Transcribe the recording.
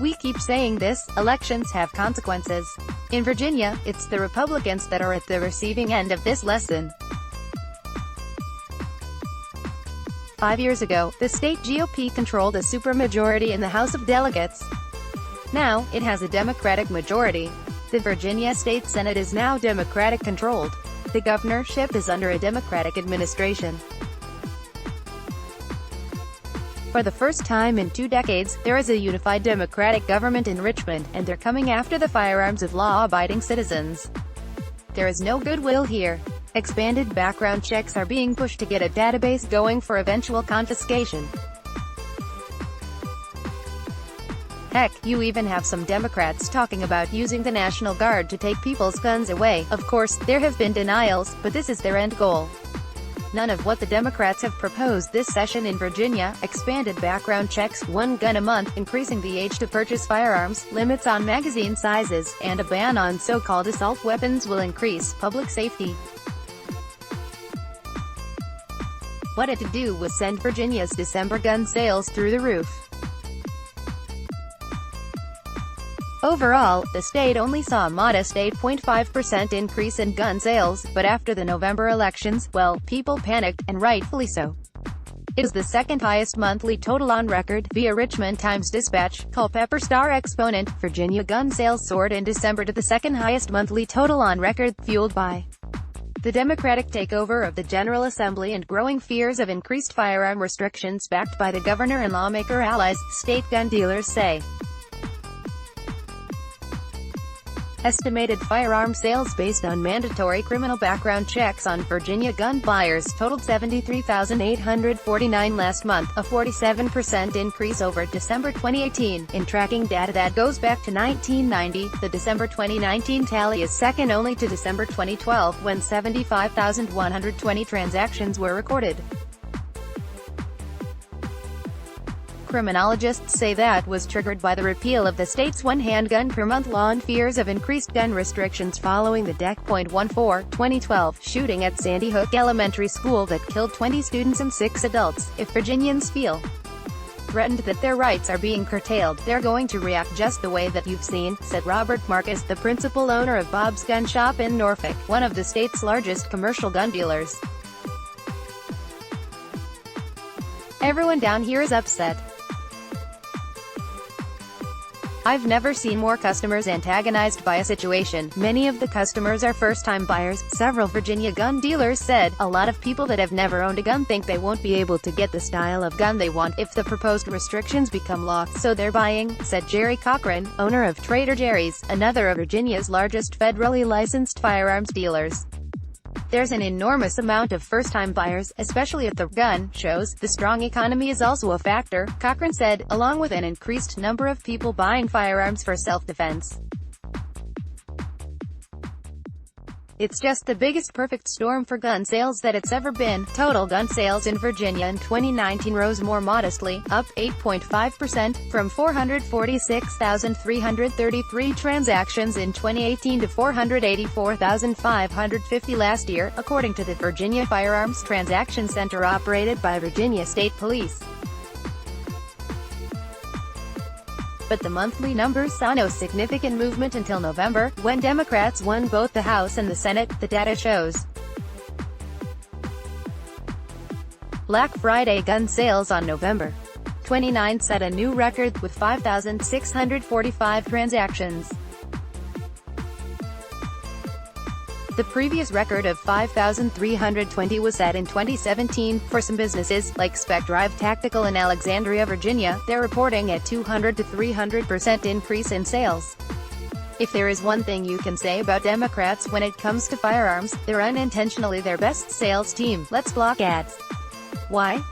We keep saying this, elections have consequences. In Virginia, it's the Republicans that are at the receiving end of this lesson. 5 years ago, the state GOP controlled a supermajority in the House of Delegates. Now, it has a Democratic majority. The Virginia State Senate is now Democratic-controlled. The governorship is under a Democratic administration. For the first time in 2 decades, there is a unified Democratic government in Richmond, and they're coming after the firearms of law-abiding citizens. There is no goodwill here. Expanded background checks are being pushed to get a database going for eventual confiscation. Heck, you even have some Democrats talking about using the National Guard to take people's guns away. Of course, there have been denials, but this is their end goal. None of what the Democrats have proposed this session in Virginia, expanded background checks, 1 gun a month, increasing the age to purchase firearms, limits on magazine sizes, and a ban on so-called assault weapons will increase public safety. What it to do was send Virginia's December gun sales through the roof. Overall, the state only saw a modest 8.5% increase in gun sales, but after the November elections, well, people panicked, and rightfully so. It is the second highest monthly total on record, via Richmond Times-Dispatch. Culpeper Star exponent, Virginia gun sales soared in December to the second highest monthly total on record, fueled by the Democratic takeover of the General Assembly and growing fears of increased firearm restrictions backed by the governor and lawmaker allies, state gun dealers say. Estimated firearm sales based on mandatory criminal background checks on Virginia gun buyers totaled 73,849 last month, a 47% increase over December 2018. In tracking data that goes back to 1990, the December 2019 tally is second only to December 2012, when 75,120 transactions were recorded. Criminologists say that was triggered by the repeal of the state's 1 handgun per month law and fears of increased gun restrictions following the .14, 2012 shooting at Sandy Hook Elementary School that killed 20 students and 6 adults. If Virginians feel threatened that their rights are being curtailed, they're going to react just the way that you've seen, said Robert Marcus, the principal owner of Bob's Gun Shop in Norfolk, one of the state's largest commercial gun dealers. Everyone down here is upset. I've never seen more customers antagonized by a situation. Many of the customers are first-time buyers, several Virginia gun dealers said. A lot of people that have never owned a gun think they won't be able to get the style of gun they want if the proposed restrictions become law, so they're buying, said Jerry Cochran, owner of Trader Jerry's, another of Virginia's largest federally licensed firearms dealers. There's an enormous amount of first-time buyers, especially at the gun shows. The strong economy is also a factor, Cochran said, along with an increased number of people buying firearms for self-defense. It's just the biggest perfect storm for gun sales that it's ever been. Total gun sales in Virginia in 2019 rose more modestly, up 8.5%, from 446,333 transactions in 2018 to 484,550 last year, according to the Virginia Firearms Transaction Center operated by Virginia State Police. But the monthly numbers saw no significant movement until November, when Democrats won both the House and the Senate, the data shows. Black Friday gun sales on November 29 set a new record, with 5,645 transactions. The previous record of 5,320 was set in 2017. For some businesses, like Spec Drive Tactical in Alexandria, Virginia, they're reporting a 200 to 300% increase in sales. If there is one thing you can say about Democrats when it comes to firearms, they're unintentionally their best sales team. Let's block ads. Why?